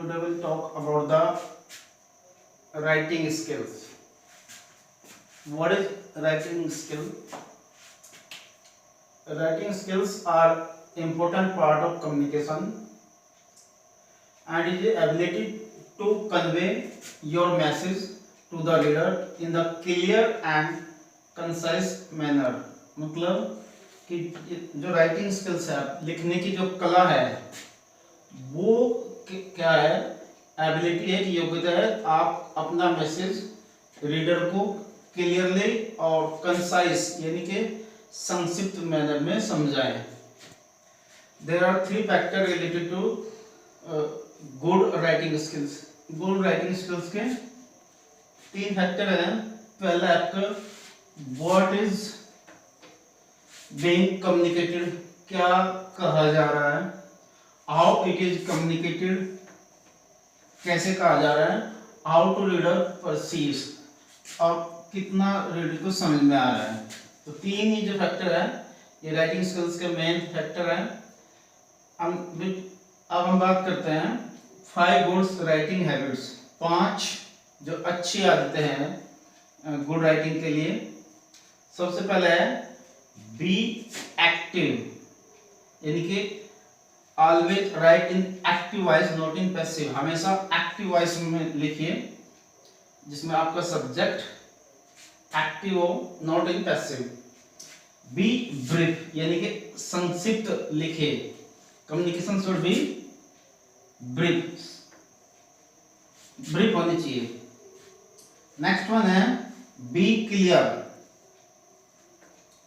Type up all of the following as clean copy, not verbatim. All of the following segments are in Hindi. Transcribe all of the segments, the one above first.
Today we'll talk about the writing skills. What is writing skill? Writing skills are important part of communication and is the ability to convey your message to the reader in the clear and concise manner. मतलब कि जो राइटिंग स्किल्स है, लिखने की जो कला है, वो क्या है? एबिलिटी है कि योग्यता है आप अपना मैसेज रीडर को क्लियरली और कंसाइज यानी कि संक्षिप्त मैनर में समझाएं. There are 3 factor related to good writing skills. Good writing skills के 3 फैक्टर हैं. पहला आपका व्हाट इज बीइंग कम्युनिकेटेड, क्या कहा जा रहा है. हाउ इट इज कम्युनिकेटेड, कैसे कहा जा रहा है. हाउ टू रीडर परसीव्स, और कितना रीडर को समझ में आ रहा है. तो 3 ही जो फैक्टर है ये राइटिंग स्किल्स के मेन फैक्टर है. अब हम बात करते हैं 5 गुड राइटिंग हैबिट्स. 5 जो अच्छी आदतें हैं गुड राइटिंग के लिए. सबसे पहले है बी एक्टिव, यानी कि always right in active voice not in passive. हमेशा एक्टिव वॉइस में लिखिए जिसमें आपका सब्जेक्ट एक्टिव हो, not in passive. B brief, यानी कि संक्षिप्त लिखे. Communication should be brief, brief होनी चाहिए. नेक्स्ट वन है बी क्लियर,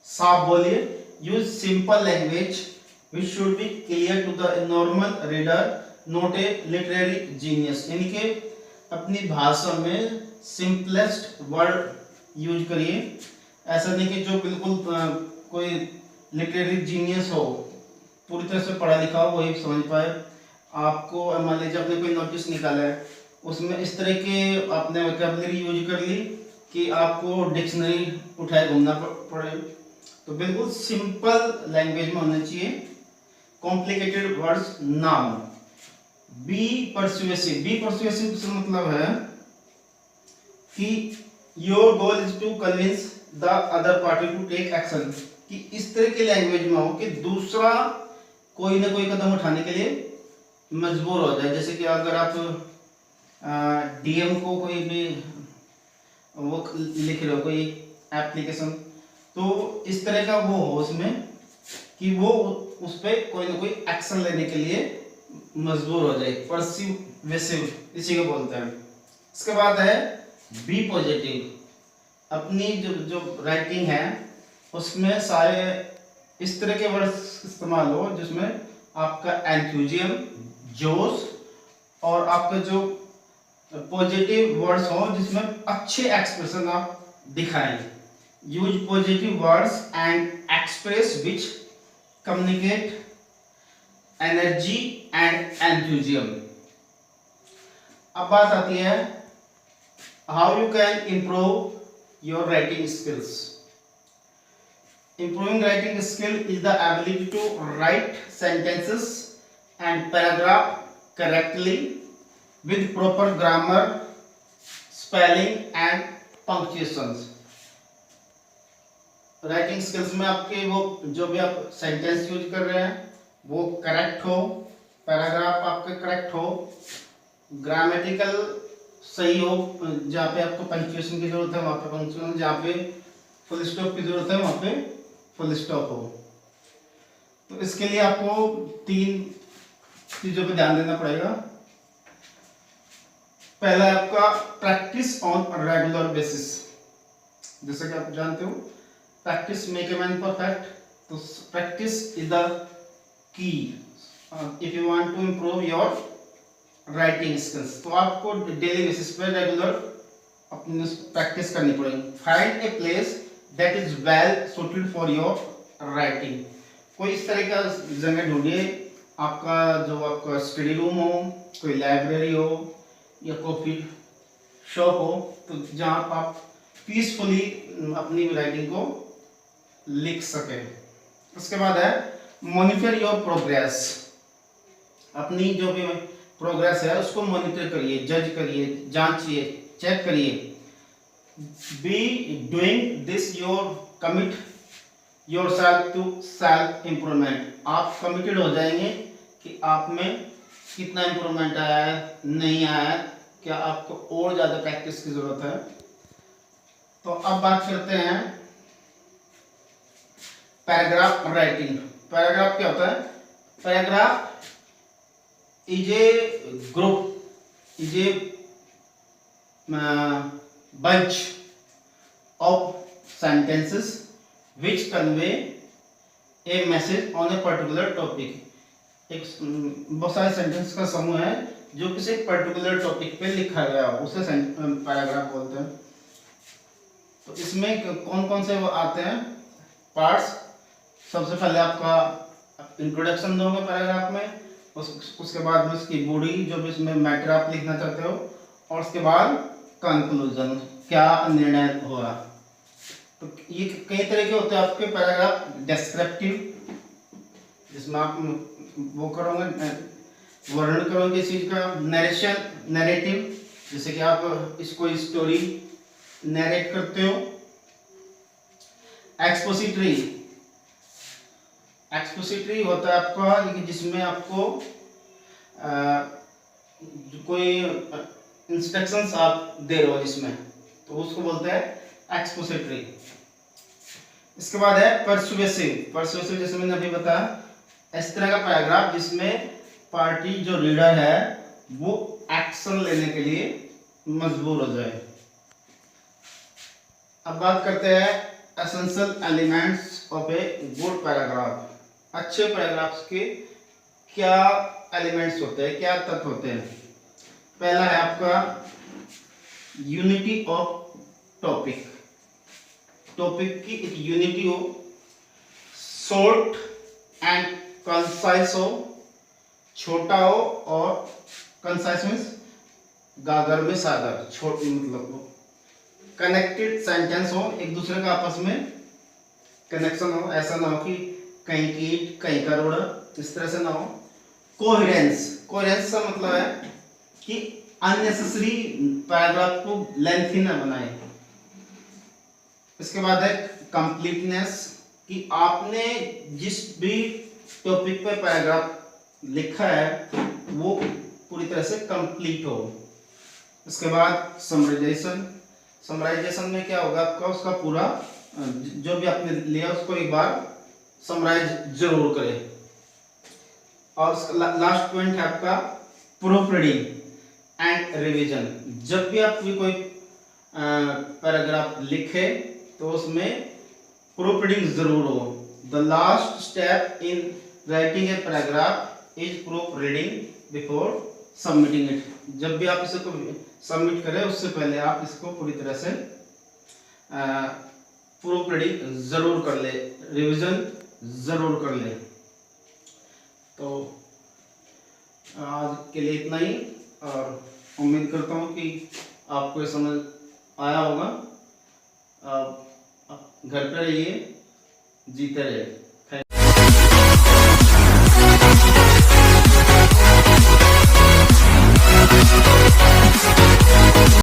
साफ बोलिए. Use simple language which should be clear to the normal reader, not a literary genius. यानी कि अपनी भाषा में सिंपलेस्ट वर्ड यूज करिए. ऐसा नहीं कि जो बिल्कुल कोई लिटरेरी जीनियस हो, पूरी तरह से पढ़ा लिखा हो वही समझ पाए. आपको मान लीजिए आपने कोई नोटिस निकाला है, उसमें इस तरह के आपने वोकैबुलरी यूज कर ली कि आपको डिक्शनरी उठाए घूमना पड़े. तो बिल्कुल सिंपल लैंग्वेज में होना चाहिए, कॉम्प्लिकेटेड वर्ड्स ना हो. B persuasive. बी परसुएसिव से मतलब है कि your goal is to convince the other party to take action. कि इस तरह की लैंग्वेज में हो कि दूसरा कोई ना कोई कदम उठाने के लिए मजबूर हो जाए. जैसे कि अगर आप डीएम को कोई भी वो लिख रहे हो कोई एप्लीकेशन, तो इस तरह का वो हो उसमें कि वो उस पर कोई ना कोई एक्शन लेने के लिए मजबूर हो जाए. परसिवेसिव इसी को बोलते हैं. इसके बाद है बी पॉजिटिव. अपनी जो राइटिंग है उसमें सारे इस तरह के वर्ड्स इस्तेमाल हो जिसमें आपका एंथुजियम, जोश और आपका जो पॉजिटिव वर्ड्स हो जिसमें अच्छे एक्सप्रेशन आप दिखाएं. Use positive words and express which communicate energy and enthusiasm. अब बात आती है how you can improve your writing skills. Improving writing skill is the ability to write sentences and paragraph correctly with proper grammar, spelling and punctuations. Writing skills में आपके वो जो भी आप सेंटेंस यूज कर रहे हैं वो करेक्ट हो, पैराग्राफ आपके करेक्ट हो, ग्रामेटिकल सही हो, जहाँ पे आपको पंक्चुएशन की जरूरत है वहाँ पे पंक्चुएशन, जहाँ पे फुल स्टॉप की जरूरत है वहाँ पे फुल स्टॉप हो. तो इसके लिए आपको 3 चीजों पे ध्यान देना पड़ेगा. पहला आपका प्रैक्टिस ऑन रेगुलर बेसिस. जैसे कि आप जानते हो practice make a man perfect. So practice is the key if you want to improve your writing skills. तो आपको डेली बेसिस पे रेगुलर अपनी प्रैक्टिस करनी पड़ेगी. Find a place that is well suited for your writing. कोई इस तरह का जगह ढूंढिए आपका जो आपका स्टडी रूम हो, कोई लाइब्रेरी हो या कॉफी शॉप हो, तो जहाँ आप पीसफुली अपनी राइटिंग को लिख सके. उसके बाद है मॉनिटर योर प्रोग्रेस. अपनी जो भी प्रोग्रेस है उसको मॉनिटर करिए, जज करिए, जांचिए, चेक करिए। Be doing this your commit yourself to self improvement. आप कमिटेड हो जाएंगे कि आप में कितना इम्प्रूवमेंट आया है, नहीं आया है, क्या आपको और ज़्यादा प्रैक्टिस की ज़रूरत है। तो अब बात करते हैं पैराग्राफ राइटिंग। पैराग्राफ क्या होता है? Paragraph is a group, is a bunch of sentences which convey a message on a particular topic। एक बहुत सारे सेंटेंस का समूह है जो किसी पर्टिकुलर टॉपिक पे लिखा गया हो, उसे पैराग्राफ बोलते हैं। तो इसमें कौन कौन से वो आते हैं पार्ट्स? सबसे पहले आपका इंट्रोडक्शन दोगे पैराग्राफ में, उसके बाद में उसकी बॉडी जो भी इसमें मैटर आप लिखना चाहते हो, और उसके बाद कंक्लूजन, क्या निर्णय हुआ। तो ये कई तरह के होते हैं आपके पैराग्राफ। डिस्क्रिप्टिव, जिसमें आप वो करोगे, वर्णन करोगे इस चीज का। नरेशन, नैरेटिव, जैसे कि आप इसको स्टोरी नैरेट करते हो। एक्सपोजिटरी, एक्सपोजिटरी होता है आपका जिसमें आपको कोई इंस्ट्रक्शंस आप दे रहे हो जिसमें, तो उसको बोलते हैं एक्सपोजिटरी। इसके बाद है परसुएसिव। परसुएसिव जैसे मैंने अभी बताया, इस तरह का पैराग्राफ जिसमें पार्टी जो रीडर है वो एक्शन लेने के लिए मजबूर हो जाए। अब बात करते हैं essential elements of a good paragraph. अच्छे पैराग्राफ्स के क्या एलिमेंट्स होते हैं, क्या तत्व होते हैं? पहला है आपका यूनिटी ऑफ टॉपिक। टॉपिक की एक यूनिटी हो, शॉर्ट एंड कंसाइज हो, छोटा हो, और कंसाइज मीन्स गागर में सागर, छोट मतलब कनेक्टेड सेंटेंस हो, एक दूसरे का आपस में कनेक्शन हो, ऐसा ना हो कि कहीं कीट कहीं का रोड़ा, इस तरह से ना हो। कोहेरेंस, कोहेरेंस का मतलब है कि अननेसेसरी पैराग्राफ को लेंथी ना बनाए। इसके बाद है कंप्लीटनेस, कि आपने जिस भी टॉपिक पे पैराग्राफ लिखा है वो पूरी तरह से कंप्लीट हो। इसके बाद समराइजेशन, समराइजेशन में क्या होगा आपका, उसका पूरा जो भी आपने लिया उसको एक बार समराइज जरूर करें। और लास्ट पॉइंट है आपका प्रूफ रीडिंग एंड रिवीजन। जब भी आप कोई पैराग्राफ लिखे तो उसमें प्रूफ रीडिंग जरूर हो। The last step in writing a paragraph is proof reading before submitting it. जब भी आप इसे को सबमिट करें उससे पहले आप इसको पूरी तरह से प्रूफ रीडिंग जरूर कर ले, रिवीजन जरूर कर ले। तो आज के लिए इतना ही, और उम्मीद करता हूँ कि आपको ये समझ आया होगा। घर पे रहिए, जीते रहिए।